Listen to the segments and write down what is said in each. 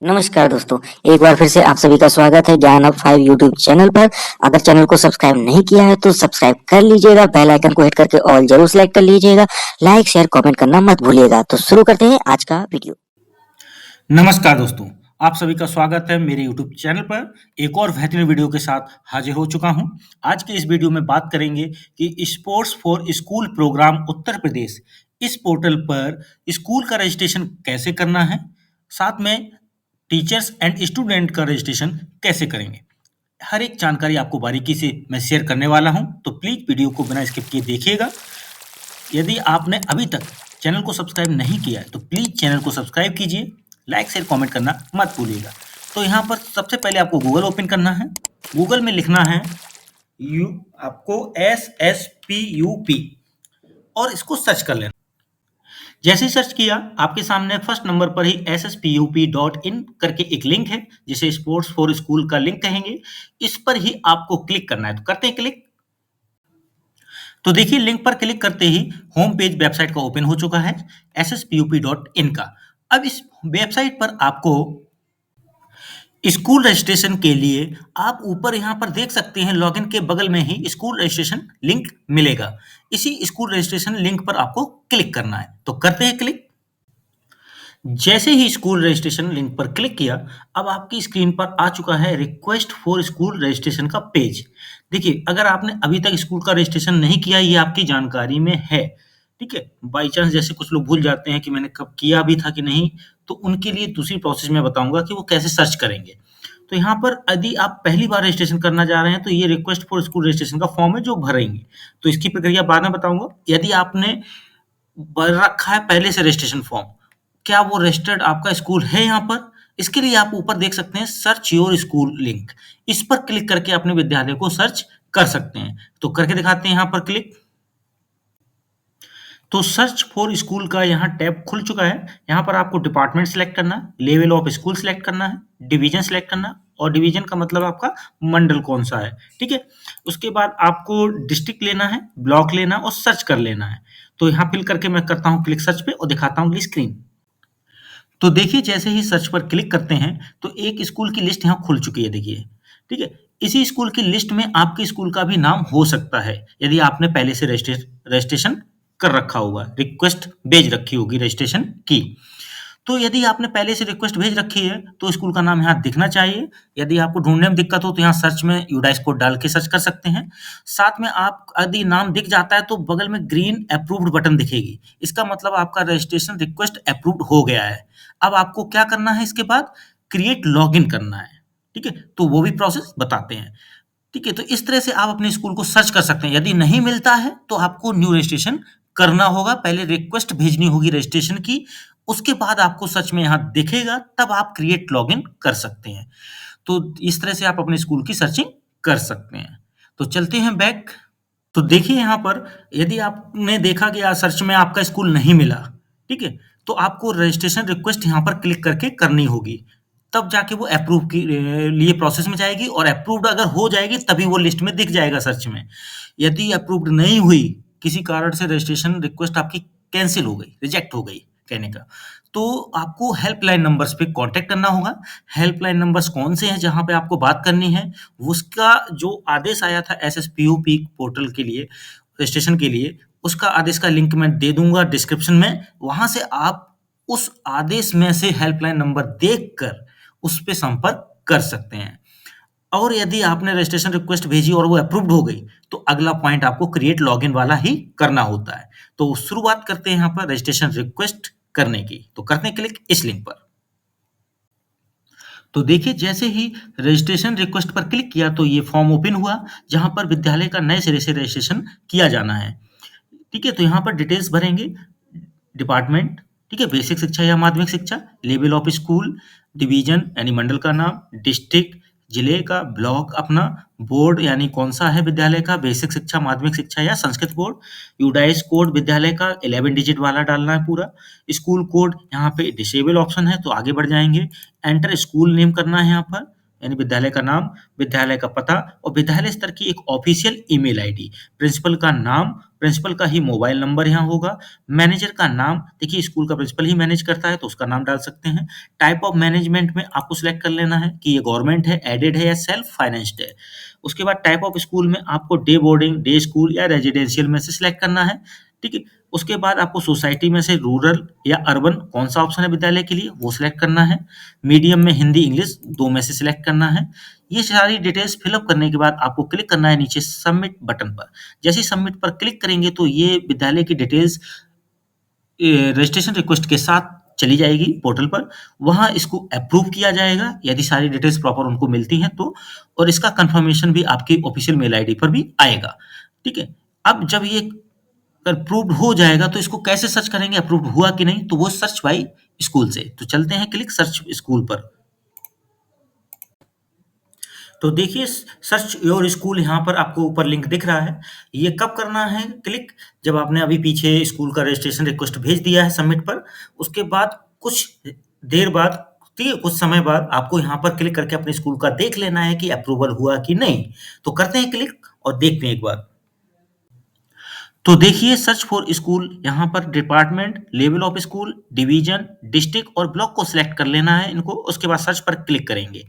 नमस्कार दोस्तों, एक बार फिर से आप सभी का स्वागत है ज्ञान अब 5 यूट्यूब चैनल पर। अगर चैनल को सब्सक्राइब नहीं किया है तो सब्सक्राइब कर लीजिएगा, बेल आइकन को हिट करके ऑल जरूर सेलेक्ट कर लीजिएगा, लाइक शेयर कमेंट करना मत भूलिएगा। तो शुरू करते हैं आज का वीडियो। नमस्कार दोस्तों, आप सभी का स्वागत है मेरे YouTube चैनल पर। एक और बेहतरीन वीडियो के साथ हाजिर हो चुका हूं। आज के इस वीडियो में बात करेंगे कि sports for school programme Uttar Pradesh, इस पोर्टल पर स्कूल का रजिस्ट्रेशन कैसे करना है, साथ में टीचर्स एंड स्टूडेंट का रजिस्ट्रेशन कैसे करेंगे। हर एक जानकारी आपको बारीकी से मैं शेयर करने वाला हूं, तो प्लीज़ वीडियो को बिना स्किप किए देखिएगा। यदि आपने अभी तक चैनल को सब्सक्राइब नहीं किया है तो प्लीज़ चैनल को सब्सक्राइब कीजिए, लाइक शेयर कमेंट करना मत भूलिएगा। तो यहाँ पर सबसे पहले आपको गूगल ओपन करना है। गूगल में लिखना है यू आपको SSPUP और इसको सर्च कर लेना। जैसे ही सर्च किया आपके सामने फर्स्ट नंबर पर ही SSPUP.in करके एक लिंक है, जिसे स्पोर्ट्स फॉर स्कूल का लिंक कहेंगे। इस पर ही आपको क्लिक करना है, तो करते हैं क्लिक। तो देखिए लिंक पर क्लिक करते ही होम पेज वेबसाइट का ओपन हो चुका है sspup.in का। अब इस वेबसाइट पर आपको स्कूल रजिस्ट्रेशन के लिए आप ऊपर यहाँ पर देख सकते हैं, लॉगिन के बगल में ही स्कूल रजिस्ट्रेशन लिंक मिलेगा। इसी स्कूल रजिस्ट्रेशन लिंक पर आपको क्लिक करना है, तो करते हैं क्लिक। जैसे ही स्कूल रजिस्ट्रेशन लिंक पर क्लिक किया, अब आपकी स्क्रीन पर आ चुका है रिक्वेस्ट फॉर स्कूल रजिस्ट्रेशन का पेज। देखिए, अगर आपने अभी तक स्कूल का रजिस्ट्रेशन नहीं किया, ये आपकी जानकारी में है, ठीक है। बाई चांस जैसे कुछ लोग भूल जाते हैं कि मैंने कब किया भी था कि नहीं, तो उनके लिए दूसरी प्रोसेस मैं बताऊंगा कि वो कैसे सर्च करेंगे। तो यहाँ पर यदि आप पहली बार रजिस्ट्रेशन करना चाह रहे हैं तो ये रिक्वेस्ट फॉर स्कूल रजिस्ट्रेशन का फॉर्म है जो भरेंगे। तो इसकी प्रक्रिया बाद में बताऊंगा। यदि आपने भर रखा है पहले से रजिस्ट्रेशन फॉर्म, क्या वो रजिस्टर्ड आपका स्कूल है यहाँ पर, इसके लिए आप ऊपर देख सकते हैं सर्च योर स्कूल लिंक। इस पर क्लिक करके अपने विद्यालय को सर्च कर सकते हैं। तो करके दिखाते हैं यहाँ पर क्लिक। तो सर्च फॉर स्कूल का यहाँ टैब खुल चुका है। यहाँ पर आपको डिपार्टमेंट सेलेक्ट करना है, लेवल ऑफ स्कूल सेलेक्ट करना है, डिवीजन सेलेक्ट करना है, और डिवीजन का मतलब आपका मंडल कौन सा है, ठीक है। उसके बाद आपको डिस्ट्रिक्ट लेना है, ब्लॉक लेना है और सर्च कर लेना है। तो यहाँ फिल करके मैं करता हूँ क्लिक सर्च पे और दिखाता हूँ स्क्रीन। तो देखिए जैसे ही सर्च पर क्लिक करते हैं तो एक स्कूल की लिस्ट यहाँ खुल चुकी है, देखिए, ठीक है। इसी स्कूल की लिस्ट में आपके स्कूल का भी नाम हो सकता है, यदि आपने पहले से रजिस्ट्रेशन कर रखा होगा, रिक्वेस्ट भेज रखी होगी रजिस्ट्रेशन की। तो यदि आपने पहले से रिक्वेस्ट भेज रखी है तो स्कूल का नाम यहाँ दिखना चाहिए। यदि आपको ढूंढने में दिक्कत हो तो यहाँ सर्च में यूडाइस कोड डाल के सर्च कर सकते हैं। साथ में आप यदि नाम दिख जाता है तो बगल में ग्रीन अप्रूव्ड बटन दिखेगी, इसका मतलब आपका रजिस्ट्रेशन रिक्वेस्ट अप्रूव्ड हो गया है। अब आपको क्या करना है, इसके बाद क्रिएट लॉगिन करना है, ठीक है। तो वो भी प्रोसेस बताते हैं, ठीक है। तो इस तरह से आप अपने स्कूल को सर्च कर सकते हैं। यदि नहीं मिलता है तो आपको न्यू रजिस्ट्रेशन करना होगा, पहले रिक्वेस्ट भेजनी होगी रजिस्ट्रेशन की, उसके बाद आपको सच में यहाँ दिखेगा, तब आप क्रिएट लॉगिन कर सकते हैं। तो इस तरह से आप अपने स्कूल की सर्चिंग कर सकते हैं। तो चलते हैं बैक। तो देखिए यहाँ पर यदि आपने देखा कि सर्च में आपका स्कूल नहीं मिला, ठीक है, तो आपको रजिस्ट्रेशन रिक्वेस्ट यहाँ पर क्लिक करके करनी होगी, तब जाके वो अप्रूव के लिए प्रोसेस में जाएगी, और अप्रूव्ड अगर हो जाएगी तभी वो लिस्ट में दिख जाएगा सर्च में। यदि अप्रूव्ड नहीं हुई, किसी कारण से रजिस्ट्रेशन रिक्वेस्ट आपकी कैंसिल हो गई, रिजेक्ट हो गई कहने का, तो आपको हेल्पलाइन नंबर्स पे कांटेक्ट करना होगा। हेल्पलाइन नंबर्स कौन से हैं जहां पे आपको बात करनी है, उसका जो आदेश आया था SSPUP पोर्टल के लिए, रजिस्ट्रेशन के लिए, उसका आदेश का लिंक मैं दे दूंगा डिस्क्रिप्शन में। वहां से आप उस आदेश में से हेल्पलाइन नंबर देखकर उस पे संपर्क कर सकते हैं। और यदि आपने रजिस्ट्रेशन रिक्वेस्ट भेजी और वो अप्रूव्ड हो गई, तो अगला पॉइंट आपको क्रिएट लॉगिन वाला ही करना होता है। तो शुरुआत करते हैं यहाँ पर रजिस्ट्रेशन रिक्वेस्ट करने की। तो करते हैं क्लिक इस लिंक पर। तो देखिए जैसे ही रजिस्ट्रेशन रिक्वेस्ट पर क्लिक किया तो ये फॉर्म ओपन हुआ, जहां पर विद्यालय का नए सिरे से रजिस्ट्रेशन किया जाना है, ठीक है। तो यहाँ पर डिटेल्स भरेंगे, डिपार्टमेंट, ठीक है, बेसिक शिक्षा या माध्यमिक शिक्षा, लेवल ऑफ स्कूल, डिवीजन यानी मंडल का नाम, डिस्ट्रिक्ट जिले का, ब्लॉक अपना, बोर्ड यानी कौन सा है विद्यालय का, बेसिक शिक्षा, माध्यमिक शिक्षा या संस्कृत बोर्ड, यूडाइस कोड विद्यालय का 11 डिजिट वाला डालना है पूरा, स्कूल कोड यहाँ पे डिसेबल ऑप्शन है तो आगे बढ़ जाएंगे, एंटर स्कूल नेम करना है यहाँ पर, यानी विद्यालय का नाम, विद्यालय का पता और विद्यालय स्तर की एक ऑफिशियल ईमेल आईडी, प्रिंसिपल का नाम, प्रिंसिपल का ही मोबाइल नंबर यहाँ होगा, मैनेजर का नाम, देखिए स्कूल का प्रिंसिपल ही मैनेज करता है तो उसका नाम डाल सकते हैं। टाइप ऑफ मैनेजमेंट में आपको सिलेक्ट कर लेना है कि ये गवर्नमेंट है, एडेड है या सेल्फ फाइनेंस्ड है। उसके बाद टाइप ऑफ स्कूल में आपको डे बोर्डिंग, डे स्कूल या रेजिडेंशियल में से सिलेक्ट करना है, ठीक है। उसके बाद आपको सोसाइटी में से रूरल या अर्बन कौन सा ऑप्शन है विद्यालय के लिए वो सिलेक्ट करना है। मीडियम में हिंदी, इंग्लिश 2 में से सिलेक्ट करना है। ये सारी डिटेल्स फिलअप करने के बाद आपको क्लिक करना है नीचे सबमिट बटन पर। जैसे ही सबमिट पर क्लिक करेंगे तो ये विद्यालय की डिटेल्स रजिस्ट्रेशन रिक्वेस्ट के साथ चली जाएगी पोर्टल पर, वहाँ इसको अप्रूव किया जाएगा यदि सारी डिटेल्स प्रॉपर उनको मिलती हैं तो, और इसका कंफर्मेशन भी आपकी ऑफिशियल मेल आईडी पर भी आएगा, ठीक है। अब जब ये अप्रूव्ड हो जाएगा तो इसको कैसे सर्च करेंगे अप्रूव्ड हुआ कि नहीं, तो वो सर्च बाय स्कूल से। तो चलते हैं क्लिक सर्च स्कूल पर। तो देखिए सर्च योर स्कूल यहाँ पर आपको ऊपर लिंक दिख रहा है। ये कब करना है क्लिक, जब आपने अभी पीछे स्कूल का रजिस्ट्रेशन रिक्वेस्ट भेज दिया है सबमिट पर, उसके बाद कुछ देर बाद, ठीक है, कुछ समय बाद आपको यहाँ पर क्लिक करके अपने स्कूल का देख लेना है कि अप्रूवल हुआ कि नहीं। तो करते हैं क्लिक और देखते हैं एक बार। तो देखिए सर्च फॉर स्कूल, यहाँ पर department, level of school, division, district और ब्लॉक को सिलेक्ट कर लेना है इनको। उसके बाद सर्च पर क्लिक करेंगे।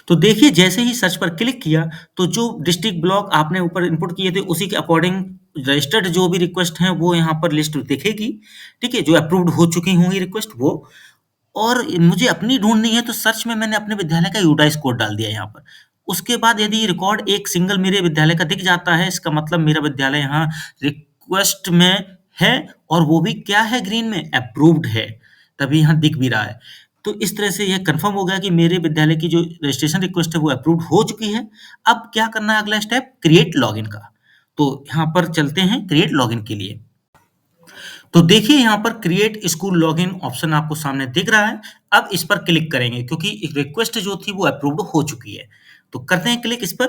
तो देखिए जैसे ही सर्च पर क्लिक किया तो जो डिस्ट्रिक्ट ब्लॉक आपने ऊपर इनपुट किए थे उसी के अकॉर्डिंग रजिस्टर्ड जो भी रिक्वेस्ट हैं वो यहाँ पर लिस्ट दिखेगी, ठीक है, जो अप्रूव्ड हो चुकी होंगी रिक्वेस्ट वो। और मुझे अपनी ढूंढनी है तो सर्च में मैंने अपने विद्यालय का यूडाइस कोड डाल दिया यहाँ पर। उसके बाद यदि रिकॉर्ड एक सिंगल मेरे विद्यालय का दिख जाता है, इसका मतलब मेरा विद्यालय यहाँ रिक्वेस्ट में है, और वो भी क्या है, ग्रीन में अप्रूव्ड है, तभी यहाँ दिख भी रहा है। तो इस तरह से यह कंफर्म हो गया कि मेरे विद्यालय की जो रजिस्ट्रेशन रिक्वेस्ट है वो अप्रूव्ड हो चुकी है। अब क्या करना है अगला स्टेप, क्रिएट लॉगिन का। तो यहाँ पर चलते हैं क्रिएट लॉगिन के लिए। तो देखिए यहाँ पर क्रिएट स्कूल लॉगिन ऑप्शन आपको सामने दिख रहा है। अब इस पर क्लिक करेंगे क्योंकि रिक्वेस्ट जो थी वो अप्रूव्ड हो चुकी है। तो करते हैं क्लिक इस पर।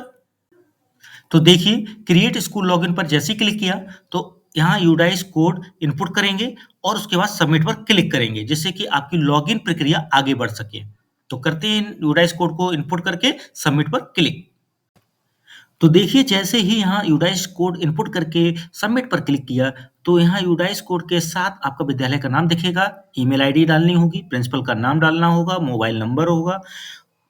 तो देखिए क्रिएट स्कूल लॉगिन पर जैसे ही क्लिक किया तो यहाँ यूडाइस कोड इनपुट करेंगे और उसके बाद सबमिट पर क्लिक करेंगे जिससे कि आपकी लॉगिन प्रक्रिया आगे बढ़ सके। तो करते हैं यूडाइस कोड को इनपुट करके सबमिट पर क्लिक। तो देखिए जैसे ही यहाँ यूडाइस कोड इनपुट करके सबमिट पर क्लिक किया तो यहाँ यूडाइस कोड के साथ आपका विद्यालय का नाम दिखेगा, ईमेल आईडी डालनी होगी, प्रिंसिपल का नाम डालना होगा, मोबाइल नंबर होगा,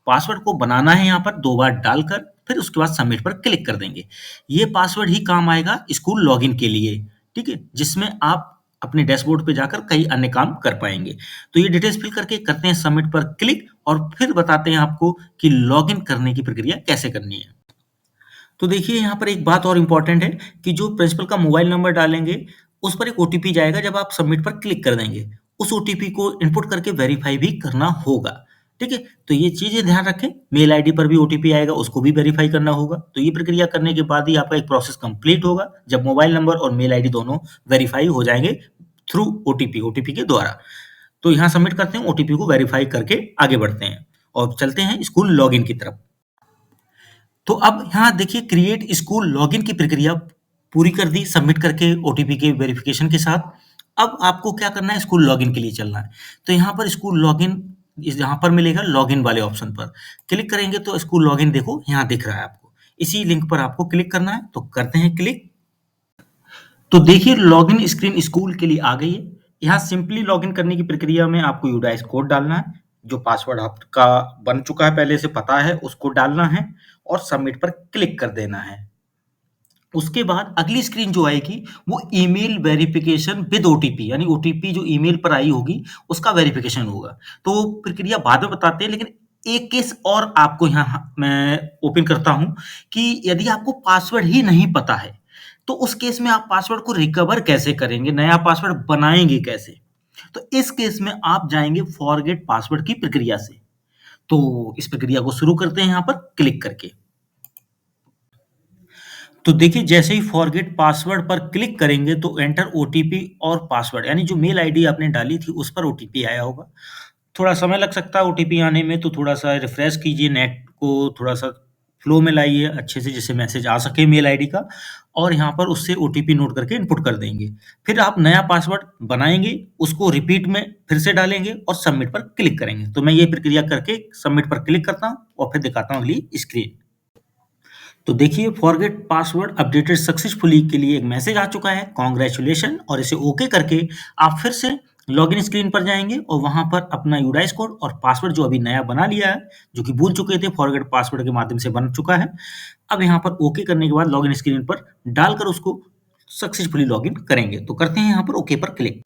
पासवर्ड को बनाना है यहाँ पर 2 बार डालकर, फिर उसके बाद सबमिट पर क्लिक कर देंगे। ये पासवर्ड ही काम आएगा स्कूल लॉगिन के लिए, ठीक है, जिसमें आप अपने डैशबोर्ड पे जाकर कई अन्य काम कर पाएंगे। तो ये डिटेल्स फिल करके करते हैं सबमिट पर क्लिक और फिर बताते हैं आपको कि लॉगिन करने की प्रक्रिया कैसे करनी है। तो देखिए यहाँ पर एक बात और इम्पोर्टेंट है कि जो प्रिंसिपल का मोबाइल नंबर डालेंगे उस पर एक ओटीपी जाएगा जब आप सबमिट पर क्लिक कर देंगे। उस ओटीपी को इनपुट करके वेरीफाई भी करना होगा, ठीक है। तो ये चीजें ध्यान रखें। मेल आईडी पर भी ओटीपी आएगा, उसको भी वेरीफाई करना होगा। तो ये प्रक्रिया करने के बाद ही आपका एक प्रोसेस कंप्लीट होगा जब मोबाइल नंबर और मेल आईडी दोनों वेरीफाई हो जाएंगे थ्रू ओटीपी के द्वारा। तो यहाँ सबमिट करते हैं, ओटीपी को वेरीफाई करके आगे बढ़ते हैं और चलते हैं स्कूल लॉगिन की तरफ। तो अब यहाँ देखिए क्रिएट स्कूल लॉगिन की प्रक्रिया पूरी कर दी सबमिट करके ओटीपी के वेरिफिकेशन के साथ। अब आपको क्या करना है, स्कूल लॉगिन के लिए चलना है। तो यहाँ पर स्कूल लॉगिन यहाँ पर मिलेगा, लॉगिन वाले ऑप्शन पर क्लिक करेंगे तो स्कूल लॉगिन देखो यहाँ दिख रहा है आपको। इसी लिंक पर आपको क्लिक करना है, तो करते हैं क्लिक। तो देखिए लॉगिन स्क्रीन स्कूल के लिए आ गई है। यहाँ सिंपली लॉगिन करने की प्रक्रिया में आपको यूडाइस कोड डालना है, जो पासवर्ड आपका बन चुका है पहले से पता है उसको डालना है और सबमिट पर क्लिक कर देना है। उसके बाद अगली स्क्रीन जो आएगी वो ईमेल वेरिफिकेशन विद ओटीपी, यानी ओटीपी जो ईमेल पर आई होगी उसका वेरिफिकेशन होगा। तो वो प्रक्रिया बाद में बताते हैं, लेकिन एक केस और आपको यहाँ मैं ओपन करता हूँ कि यदि आपको पासवर्ड ही नहीं पता है तो उस केस में आप पासवर्ड को रिकवर कैसे करेंगे, नया पासवर्ड बनाएंगे कैसे। तो इस केस में आप जाएंगे फॉरगेट पासवर्ड की प्रक्रिया से। तो इस प्रक्रिया को शुरू करते हैं यहाँ पर क्लिक करके। तो देखिए जैसे ही फॉरगेट पासवर्ड पर क्लिक करेंगे तो एंटर ओटीपी और पासवर्ड, यानी जो मेल आईडी आपने डाली थी उस पर ओटीपी आया होगा। थोड़ा समय लग सकता है ओटीपी आने में, तो थोड़ा सा रिफ्रेश कीजिए नेट को, थोड़ा सा फ्लो में लाइए अच्छे से, जिससे मैसेज आ सके मेल आईडी का, और यहाँ पर उससे ओटीपी नोट करके इनपुट कर देंगे। फिर आप नया पासवर्ड बनाएँगे, उसको रिपीट में फिर से डालेंगे और सबमिट पर क्लिक करेंगे। तो मैं ये प्रक्रिया करके सबमिट पर क्लिक करता हूँ और फिर दिखाता हूँ अगली स्क्रीन। तो देखिए, फॉरगेट पासवर्ड अपडेटेड सक्सेसफुली के लिए एक मैसेज आ चुका है, कांग्रेचुलेशन, और इसे ओके करके आप फिर से लॉगिन स्क्रीन पर जाएंगे और वहां पर अपना यूडाइस कोड और पासवर्ड जो अभी नया बना लिया है, जो कि भूल चुके थे, फॉरगेट पासवर्ड के माध्यम से बन चुका है, अब यहाँ पर ओके करने के बाद लॉगिन स्क्रीन पर डालकर उसको सक्सेसफुली लॉगिन करेंगे। तो करते हैं यहाँ पर ओके पर क्लिक।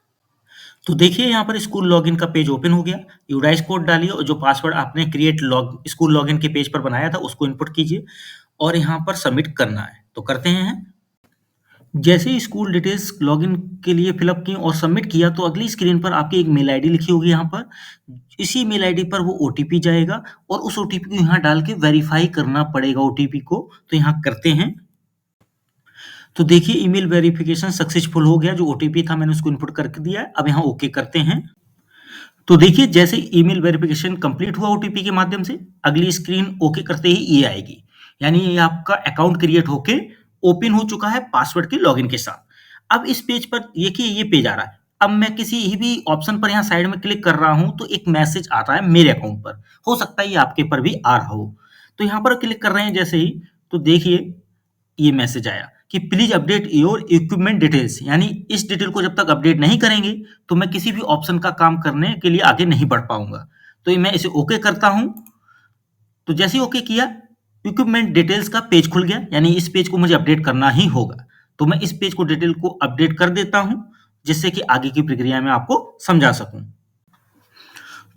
तो देखिए, यहाँ पर स्कूल लॉगिन का पेज ओपन हो गया। यूडाइस कोड डालिए और जो पासवर्ड आपने क्रिएट लॉग स्कूल लॉगिन के पेज पर बनाया था उसको इनपुट कीजिए और यहाँ पर सबमिट करना है। तो करते हैं। जैसे ही स्कूल डिटेल्स लॉगिन के लिए फिलअप की और सबमिट किया, तो अगली स्क्रीन पर आपकी एक मेल आईडी लिखी होगी यहाँ पर। इसी मेल आईडी पर वो ओटीपी जाएगा और उस ओटीपी को यहाँ डाल के वेरीफाई करना पड़ेगा ओटीपी को। तो यहाँ करते हैं। तो देखिए, ईमेल वेरिफिकेशन सक्सेसफुल हो गया। जो ओटीपी था मैंने उसको इनपुट करके दिया है। अब यहाँ ओके करते हैं। तो देखिए, जैसे ईमेल वेरिफिकेशन कंप्लीट हुआ ओटीपी के माध्यम से, अगली स्क्रीन ओके करते ही ये आएगी। यानी ये आपका अकाउंट क्रिएट होके ओपन हो चुका है पासवर्ड के लॉगिन के साथ। अब इस पेज पर देखिए, ये पेज आ रहा है। अब मैं किसी ही भी ऑप्शन पर यहाँ साइड में क्लिक कर रहा हूं तो एक मैसेज आता है मेरे अकाउंट पर। हो सकता है ये आपके पर भी आ रहा हो। तो यहाँ पर क्लिक कर रहे हैं जैसे ही, तो देखिए ये मैसेज आया कि please update your equipment details. यानी इस डिटेल को जब तक अपडेट नहीं करेंगे तो मैं किसी भी ऑप्शन का काम करने के लिए आगे नहीं बढ़ पाऊंगा। तो ये मैं इसे ओके करता हूं। तो जैसे ही ओके किया, इक्विपमेंट डिटेल्स का पेज खुल गया। यानी इस पेज को मुझे अपडेट करना ही होगा। तो मैं इस पेज को डिटेल को अपडेट कर देता हूं, जिससे कि आगे की प्रक्रिया में आपको समझा सकूं।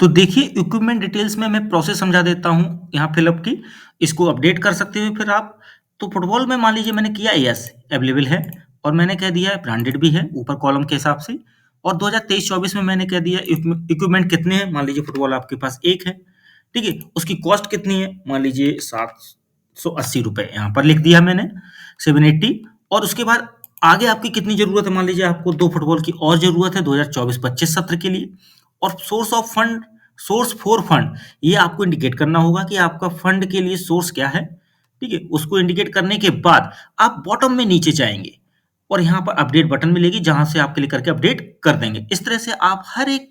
तो देखिए, इक्विपमेंट डिटेल्स में मैं प्रोसेस समझा देता हूँ यहाँ फिलअप की। इसको अपडेट कर सकते हो फिर आप। तो फुटबॉल में मान लीजिए मैंने किया यस अवेलेबल है, और मैंने कह दिया है ब्रांडेड भी है ऊपर कॉलम के हिसाब से। और 2023-24 में मैंने कह दिया इक्विपमेंट कितने हैं, मान लीजिए फुटबॉल आपके पास एक है, ठीक है। उसकी कॉस्ट कितनी है, मान लीजिए 780 रुपए, यहाँ पर लिख दिया मैंने 780। और उसके बाद आगे आपकी कितनी जरूरत है, मान लीजिए आपको 2 फुटबॉल की और जरूरत है 2024-25 सत्र के लिए। और source of fund, source for fund, ये आपको इंडिकेट करना होगा कि आपका फंड के लिए सोर्स क्या है, ठीक है। उसको इंडिकेट करने के बाद आप बॉटम में नीचे जाएंगे और यहाँ पर अपडेट बटन मिलेगी, जहां से आप क्लिक करके अपडेट कर देंगे। इस तरह से आप हर एक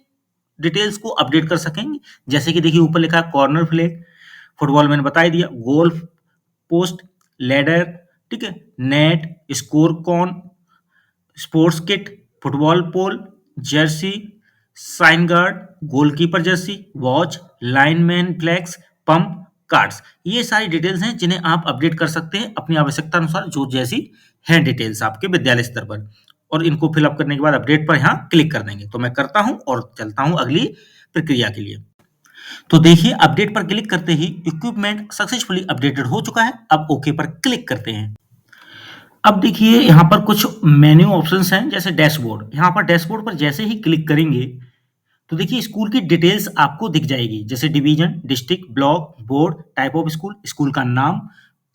डिटेल्स को अपडेट कर सकेंगे। जैसे कि देखिए, ऊपर लिखा है कॉर्नर फ्लैग, फुटबॉल मैंने बता ही दिया, गोल पोस्ट, लैडर, ठीक है, net, score cone, sports kit, football pole, jersey, shin guard, goalkeeper jersey, watch, linesman flags, pump, cards. ये सारी डिटेल्स हैं जिन्हें आप अपडेट कर सकते हैं अपनी आवश्यकता अनुसार, जो जैसी हैं डिटेल्स आपके विद्यालय स्तर पर। और इनको फिलअप करने के बाद अपडेट पर यहाँ क्लिक कर देंगे। तो मैं करता हूँ और चलता हूँ अगली प्रक्रिया के लिए। तो देखिए, अपडेट पर क्लिक करते ही इक्विपमेंट सक्सेसफुली अपडेटेड हो चुका है। अब ओके पर क्लिक करते हैं। अब देखिए, यहाँ पर कुछ मेन्यू ऑप्शंस हैं, जैसे डैशबोर्ड। यहाँ पर डैशबोर्ड पर जैसे ही क्लिक करेंगे तो देखिए स्कूल की डिटेल्स आपको दिख जाएगी, जैसे division, district, block, board, type of school, school का नाम,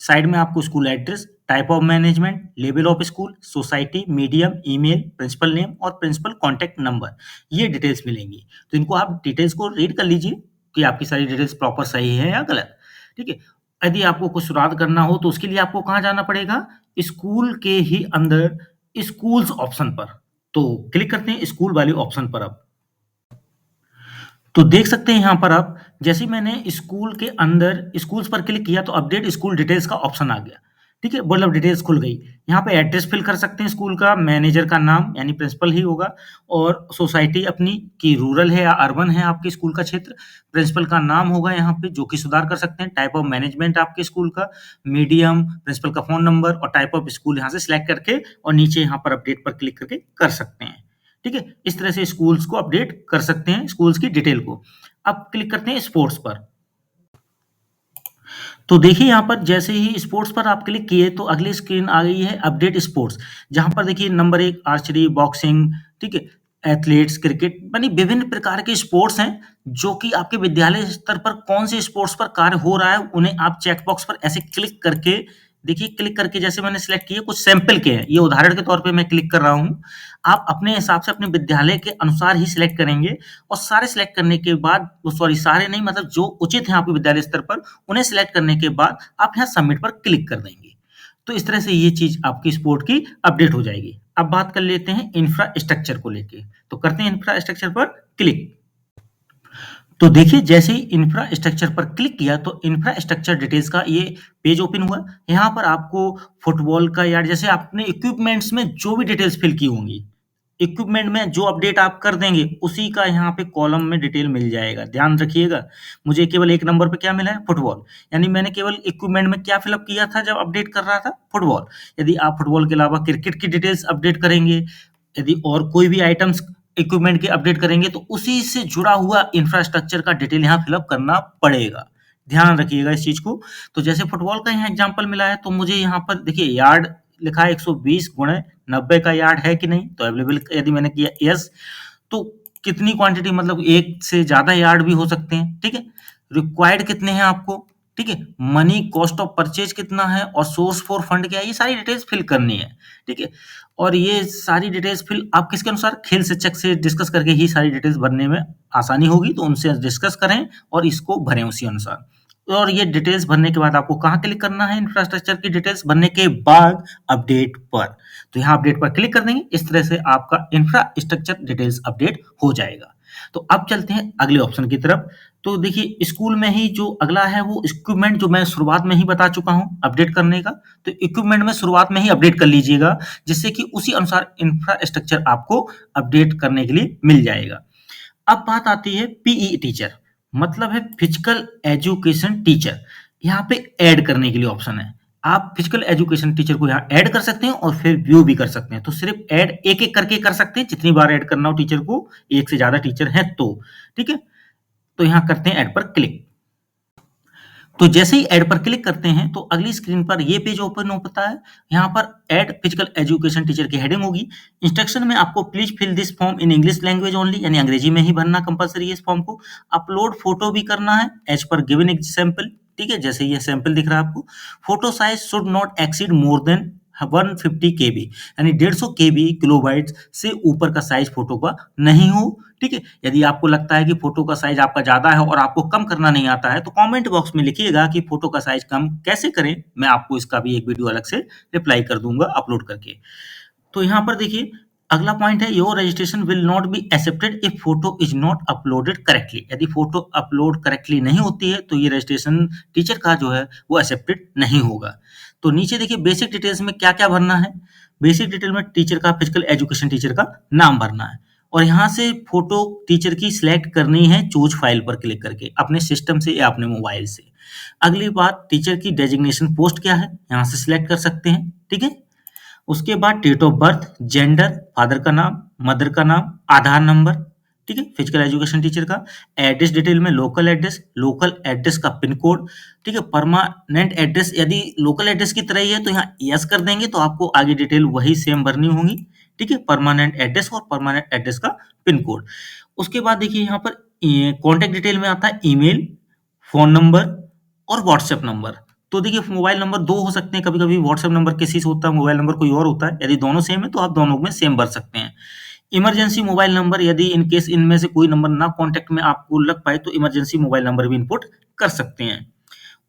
साइड में आपको school address, type of management, level of school, society, medium, email, principal name और प्रिंसिपल कॉन्टैक्ट नंबर, ये डिटेल्स मिलेंगी। तो इनको आप डिटेल्स को रीड कर लीजिए कि आपकी सारी डिटेल्स प्रॉपर सही है या गलत, ठीक है। यदि आपको कुछ सुधार करना हो तो उसके लिए आपको कहाँ जाना पड़ेगा, स्कूल के ही अंदर स्कूल्स ऑप्शन पर। तो क्लिक करते हैं स्कूल वाले ऑप्शन पर। अब तो देख सकते हैं यहाँ पर आप, जैसे ही मैंने स्कूल के अंदर स्कूल्स पर क्लिक किया तो अपडेट स्कूल डिटेल्स का ऑप्शन आ गया, ठीक है। मतलब डिटेल्स खुल गई। यहाँ पे एड्रेस फिल कर सकते हैं स्कूल का, मैनेजर का नाम यानी प्रिंसिपल ही होगा, और सोसाइटी अपनी की रूरल है या अर्बन है आपके स्कूल का क्षेत्र, प्रिंसिपल का नाम होगा यहाँ पे जो कि सुधार कर सकते हैं, टाइप ऑफ मैनेजमेंट आपके स्कूल का, मीडियम, प्रिंसिपल का फोन नंबर और टाइप ऑफ स्कूल यहाँ से सिलेक्ट करके और नीचे यहाँ पर अपडेट पर क्लिक करके कर सकते हैं, ठीक है। इस तरह से स्कूल्स को अपडेट कर सकते हैं, स्कूल्स की डिटेल को। अब क्लिक करते हैं स्पोर्ट्स पर। तो देखिए, यहाँ पर जैसे ही स्पोर्ट्स पर आप क्लिक किए तो अगली स्क्रीन आ गई है अपडेट स्पोर्ट्स, जहां पर देखिए नंबर 1 आर्चरी, बॉक्सिंग, ठीक है, एथलीट्स, क्रिकेट, यानी विभिन्न प्रकार के स्पोर्ट्स हैं जो कि आपके विद्यालय स्तर पर कौन से स्पोर्ट्स पर कार्य हो रहा है, उन्हें आप चेक बॉक्स पर ऐसे क्लिक करके देखिए क्लिक करके जैसे मैंने सिलेक्ट किए, कुछ सैंपल के हैं, ये उदाहरण के तौर पे मैं क्लिक कर रहा हूँ। आप अपने हिसाब से अपने विद्यालय के अनुसार ही सिलेक्ट करेंगे और सारे सिलेक्ट करने के बाद, सॉरी सारे नहीं, मतलब जो उचित हैं आपके विद्यालय स्तर पर, उन्हें सिलेक्ट करने के बाद आप यहाँ सबमिट पर क्लिक कर देंगे। तो इस तरह से ये चीज़ आपकी स्पोर्ट की अपडेट हो जाएगी। अब बात कर लेते हैं इंफ्रास्ट्रक्चर को लेके, तो करते हैं इंफ्रास्ट्रक्चर पर क्लिक। तो देखिए जैसे ही इंफ्रास्ट्रक्चर पर क्लिक किया तो इंफ्रास्ट्रक्चर डिटेल्स का ये पेज ओपन हुआ। यहाँ पर आपको फुटबॉल का यार्ड, जैसे आपने इक्विपमेंट्स में जो भी डिटेल्स फिल की होंगी, इक्विपमेंट में जो अपडेट आप कर देंगे उसी का यहाँ पे कॉलम में डिटेल मिल जाएगा। ध्यान रखिएगा, मुझे केवल एक नंबर पे क्या मिला है, फुटबॉल, यानी मैंने केवल इक्विपमेंट में क्या फिलअप किया था जब अपडेट कर रहा था, फुटबॉल। यदि आप फुटबॉल के अलावा क्रिकेट की डिटेल्स अपडेट करेंगे, यदि और कोई भी आइटम्स इक्विपमेंट के अपडेट करेंगे तो उसी से जुड़ा हुआ इंफ्रास्ट्रक्चर का डिटेल यहाँ फिलअप करना पड़ेगा। ध्यान रखिएगा इस चीज को। तो जैसे फुटबॉल का यहाँ एग्जांपल मिला है, तो मुझे यहाँ पर देखिए यार्ड लिखा है 120 गुणे 90 का यार्ड है कि नहीं, तो अवेलेबल यदि मैंने किया यस, तो कितनी क्वांटिटी, मतलब एक से ज्यादा यार्ड भी हो सकते हैं, ठीक है। रिक्वायर्ड कितने हैं आपको, ठीक है। मनी कॉस्ट ऑफ परचेज कितना है और सोर्स फॉर फंड क्या है, ये सारी डिटेल्स फिल करनी है, ठीक है। और ये सारी डिटेल्स फिल आप किसके अनुसार, खेल शिक्षक से डिस्कस करके ही सारी डिटेल्स भरने में आसानी होगी, तो उनसे डिस्कस करें और इसको भरें उसी अनुसार। और ये डिटेल्स भरने के बाद आपको कहाँ क्लिक करना है, इंफ्रास्ट्रक्चर की डिटेल्स भरने के बाद अपडेट पर। तो यहाँ अपडेट पर क्लिक कर देंगे, इस तरह से आपका इंफ्रास्ट्रक्चर डिटेल्स अपडेट हो जाएगा। तो अब चलते हैं अगले ऑप्शन की तरफ। तो देखिए स्कूल में ही जो अगला है वो इक्विपमेंट, जो मैं शुरुआत में ही बता चुका हूँ अपडेट करने का, तो इक्विपमेंट में शुरुआत में ही अपडेट कर लीजिएगा, जिससे कि उसी अनुसार इंफ्रास्ट्रक्चर आपको अपडेट करने के लिए मिल जाएगा। अब बात आती है पीई टीचर, मतलब है फिजिकल एजुकेशन टीचर। यहाँ पे ऐड करने के लिए ऑप्शन है, आप फिजिकल एजुकेशन टीचर को यहाँ ऐड कर सकते हैं और फिर व्यू भी कर सकते हैं। तो सिर्फ ऐड एक एक करके कर सकते हैं, जितनी बार ऐड करना हो टीचर को, एक से ज्यादा टीचर है तो, ठीक है। तो यहाँ करते हैं ऐड पर क्लिक। तो जैसे ही ऐड पर क्लिक करते हैं तो अगली स्क्रीन पर ये पेज ओपन होता है। यहाँ पर ऐड फिजिकल एजुकेशन टीचर की हेडिंग होगी। इंस्ट्रक्शन में आपको please fill this form in English language only, यानी अंग्रेजी में ही भरना कंपलसरी है इस फॉर्म को। अपलोड फोटो भी करना है एज पर गिवन एग्जाम्पल, ठीक है। जैसे ये सैंपल दिख रहा है आपको, photo size should not exceed more than 150 KB, यानी 150 KB किलोबाइट से ऊपर का साइज फोटो का नहीं हो, ठीक है। यदि आपको लगता है कि फोटो का साइज आपका ज्यादा है और आपको कम करना नहीं आता है, तो कमेंट बॉक्स में लिखिएगा कि फोटो का साइज कम कैसे करें, मैं आपको इसका भी एक वीडियो अलग से रिप्लाई कर दूंगा अपलोड करके। तो यहाँ पर देखिए अगला पॉइंट है, your registration will not be accepted if photo is not uploaded correctly. यदि फोटो अपलोड करेक्टली नहीं होती है तो ये रजिस्ट्रेशन टीचर का जो है वो एक्सेप्टेड नहीं होगा। तो नीचे देखिए बेसिक डिटेल्स में क्या क्या भरना है। बेसिक डिटेल में टीचर का, फिजिकल एजुकेशन टीचर का नाम भरना है और यहाँ से फोटो टीचर की सिलेक्ट करनी है चूज फाइल पर क्लिक करके, अपने सिस्टम से या अपने मोबाइल से। अगली बात, टीचर की डेजिग्नेशन पोस्ट क्या है, यहाँ से सिलेक्ट कर सकते हैं, ठीक है। उसके बाद date of birth, gender, father का नाम, मदर का नाम, आधार नंबर, ठीक है। फिजिकल एजुकेशन टीचर का एड्रेस डिटेल में लोकल एड्रेस का पिन कोड, ठीक है। परमानेंट एड्रेस यदि लोकल एड्रेस की तरह ही है तो यहाँ यस कर देंगे, तो आपको आगे डिटेल वही सेम भरनी होगी, ठीक है। परमानेंट एड्रेस और परमानेंट एड्रेस का पिन कोड। उसके बाद देखिए यहाँ पर कॉन्टेक्ट डिटेल में आता है ईमेल, फोन नंबर और व्हाट्सएप नंबर। तो देखिए मोबाइल नंबर दो हो सकते हैं, कभी-कभी व्हाट्सएप नंबर किसी से होता है, मोबाइल नंबर कोई और होता है। यदि दोनों सेम है तो आप दोनों में सेम भर सकते हैं। इमरजेंसी मोबाइल नंबर, यदि इन केस इनमें से कोई नंबर ना कॉन्टैक्ट में आपको लग पाए तो इमरजेंसी मोबाइल नंबर भी इनपुट कर सकते हैं।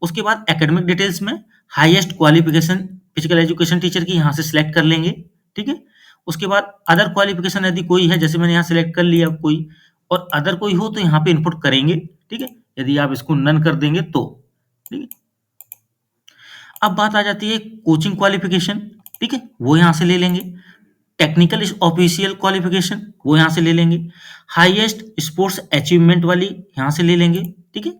उसके बाद एकेडमिक डिटेल्स में highest qualification physical education teacher की यहाँ से सिलेक्ट कर लेंगे, ठीक है। उसके बाद अदर क्वालिफिकेशन यदि कोई है, जैसे मैंने यहाँ सिलेक्ट कर लिया कोई, और अदर कोई हो तो यहाँ पे इनपुट करेंगे, ठीक है। यदि आप इसको नन कर देंगे तो, ठीक है। अब बात आ जाती है कोचिंग क्वालिफिकेशन, ठीक है, वो यहाँ से ले लेंगे। टेक्निकल ऑफिशियल क्वालिफिकेशन वो यहाँ से ले लेंगे। हाईएस्ट स्पोर्ट्स अचीवमेंट वाली यहाँ से ले लेंगे, ठीक है।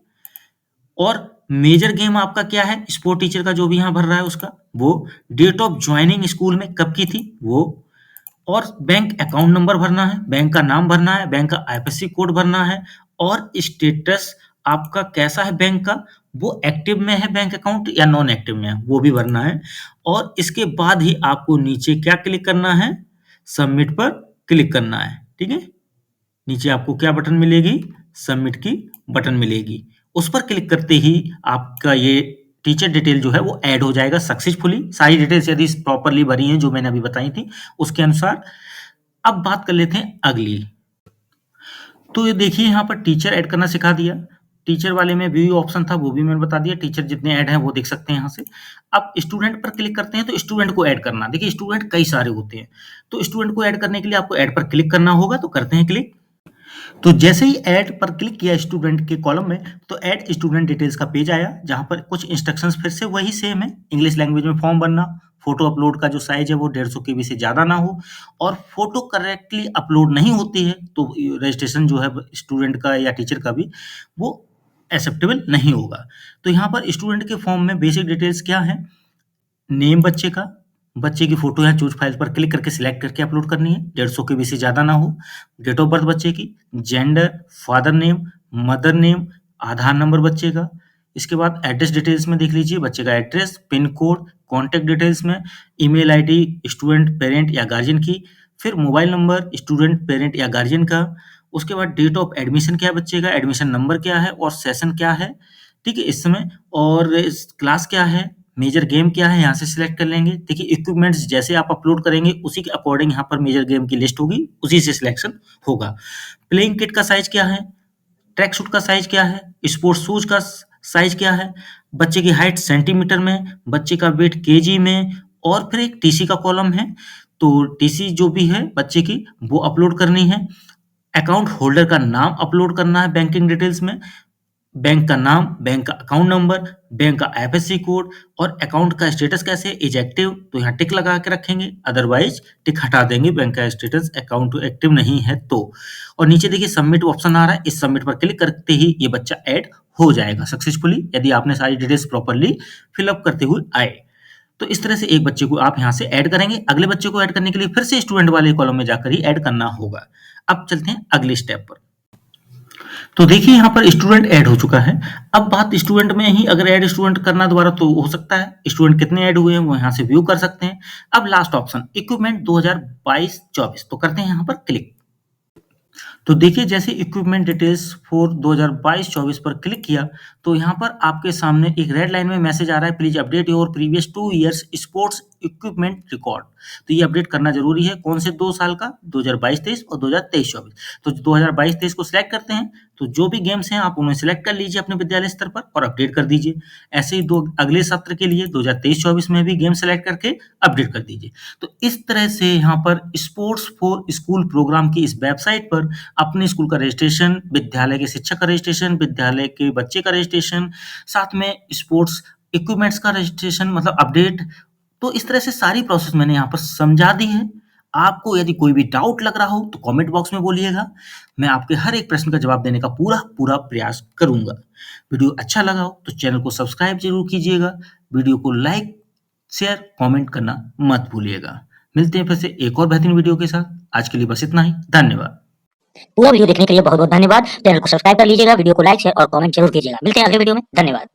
और मेजर गेम आपका क्या है, स्पोर्ट टीचर का जो भी यहाँ भर रहा है उसका वो, डेट ऑफ ज्वाइनिंग स्कूल में कब की थी वो, और बैंक अकाउंट नंबर भरना है, बैंक का नाम भरना है, बैंक का आईएफएससी कोड भरना है, और स्टेटस आपका कैसा है बैंक का, वो एक्टिव में है बैंक अकाउंट या नॉन एक्टिव में है, वो भी भरना है। और इसके बाद ही आपको नीचे क्या क्लिक करना है, सबमिट पर क्लिक करना है, ठीक है। नीचे आपको क्या बटन मिलेगी, सबमिट की बटन मिलेगी। उस पर क्लिक करते ही आपका ये टीचर डिटेल जो है वो ऐड हो जाएगा सक्सेसफुली। सारी डिटेल्स यदि प्रॉपर्ली भरी हैं जो मैंने अभी बताई थी उसके अनुसार। अब बात कर लेते हैं अगली। तो ये देखिए यहाँ पर टीचर ऐड करना सिखा दिया। टीचर वाले में व्यू ऑप्शन था वो भी मैंने बता दिया। टीचर जितने ऐड हैं वो देख सकते हैं यहाँ से। अब स्टूडेंट पर क्लिक करते हैं तो स्टूडेंट को ऐड करना। देखिए स्टूडेंट कई सारे होते हैं, तो स्टूडेंट को ऐड करने के लिए आपको ऐड पर क्लिक करना होगा। तो करते हैं क्लिक। तो जैसे ही ऐड पर क्लिक किया स्टूडेंट के कॉलम में, तो ऐड स्टूडेंट डिटेल्स का पेज आया जहाँ पर कुछ इंस्ट्रक्शंस फिर से वही सेम है। इंग्लिश लैंग्वेज में फॉर्म भरना, फोटो अपलोड का जो साइज है वो 150 केबी से ज़्यादा ना हो, और फोटो करेक्टली अपलोड नहीं होती है तो रजिस्ट्रेशन जो है स्टूडेंट का या टीचर का भी वो एक्सेप्टेबल नहीं होगा। तो यहाँ पर स्टूडेंट के फॉर्म में बेसिक डिटेल्स क्या है? नेम बच्चे का, बच्चे की फोटो यहाँ चूज फाइल पर क्लिक करके सिलेक्ट करके अपलोड करनी है, 150 केबी से ज़्यादा ना हो। डेट ऑफ बर्थ बच्चे की, gender, father name, mother name, Aadhaar number बच्चे का। इसके बाद एड्रेस डिटेल्स में देख लीजिए बच्चे का address, pin code, contact details में ईमेल आईडी स्टूडेंट पेरेंट या गार्जियन की, फिर मोबाइल नंबर स्टूडेंट पेरेंट या गार्जियन का। उसके बाद डेट ऑफ एडमिशन क्या है बच्चे का, एडमिशन नंबर क्या है और सेशन क्या है, ठीक है इस समय, और क्लास क्या है, मेजर गेम क्या है यहाँ से सिलेक्ट कर लेंगे। देखिए इक्विपमेंट्स जैसे आप अपलोड करेंगे उसी के अकॉर्डिंग यहाँ पर मेजर गेम की लिस्ट होगी, उसी से सिलेक्शन होगा। प्लेइंग किट का साइज क्या है, ट्रैक सूट का साइज क्या है, स्पोर्ट्स शूज का साइज क्या है, बच्चे की हाइट सेंटीमीटर में, बच्चे का वेट केजी में, और फिर एक टीसी का कॉलम है। तो टीसी जो भी है बच्चे की वो अपलोड करनी है। अकाउंट होल्डर का नाम अपलोड करना है बैंकिंग डिटेल्स में, बैंक का नाम, बैंक का अकाउंट नंबर, बैंक का आईएफएससी कोड, और अकाउंट का स्टेटस कैसे, इज एक्टिव तो यहाँ टिक लगा के रखेंगे, अदरवाइज टिक हटा देंगे बैंक का स्टेटस अकाउंट एक्टिव नहीं है तो। और नीचे देखिए सबमिट ऑप्शन आ रहा है, इस सबमिट पर क्लिक करते ही ये बच्चा ऐड हो जाएगा सक्सेसफुली, यदि आपने सारी डिटेल्स प्रॉपर्ली फिलअप करते हुए आए। तो इस तरह से एक बच्चे को आप यहाँ से ऐड करेंगे। अगले बच्चे को ऐड करने के लिए फिर से स्टूडेंट वाले कॉलम में जाकर ही ऐड करना होगा। अब चलते हैं अगले स्टेप पर। तो देखिए यहाँ पर स्टूडेंट ऐड हो चुका है। अब बात स्टूडेंट में ही, अगर ऐड स्टूडेंट करना दोबारा तो हो सकता है। स्टूडेंट कितने ऐड हुए हैं वो यहाँ से व्यू कर सकते हैं। अब लास्ट ऑप्शन इक्विपमेंट 2022-24 तो करते हैं यहाँ पर क्लिक। तो देखिए जैसे इक्विपमेंट डिटेल्स फॉर 2022-24 पर क्लिक किया तो यहाँ पर आपके सामने एक रेड लाइन में मैसेज आ रहा है, please update your previous 2 years sports equipment record. तो ये अपडेट करना जरूरी है। कौन से 2 साल का, 2022-23 और 2023-24। तो 2022-23 को सिलेक्ट करते हैं, तो जो भी गेम्स हैं आप उन्हें सिलेक्ट कर लीजिए अपने विद्यालय स्तर पर और अपडेट कर दीजिए। ऐसे ही अगले सत्र के लिए 2023-24 में भी गेम सेलेक्ट करके अपडेट कर दीजिए। तो इस तरह से यहाँ पर स्पोर्ट्स फॉर स्कूल प्रोग्राम की इस वेबसाइट पर अपने स्कूल का रजिस्ट्रेशन, विद्यालय के शिक्षक का रजिस्ट्रेशन, विद्यालय के बच्चे का रजिस्ट्रेशन, साथ में स्पोर्ट्स इक्विपमेंट्स का रजिस्ट्रेशन मतलब अपडेट। तो इस तरह से सारी प्रोसेस मैंने यहाँ पर समझा दी है। आपको यदि कोई भी डाउट लग रहा हो तो कमेंट बॉक्स में बोलिएगा, मैं आपके हर एक प्रश्न का जवाब देने का पूरा प्रयास करूंगा। वीडियो अच्छा लगा हो तो चैनल को सब्सक्राइब जरूर कीजिएगा, वीडियो को लाइक शेयर कमेंट करना मत भूलिएगा। मिलते हैं फिर से एक और बेहतरीन वीडियो के साथ। आज के लिए बस इतना ही, धन्यवाद। पूरा वीडियो देखने के लिए बहुत बहुत धन्यवाद। चैनल को सब्सक्राइब कर लीजिएगा, वीडियो को लाइक शेयर और कमेंट जरूर कीजिएगा। मिलते हैं अगले वीडियो में, धन्यवाद।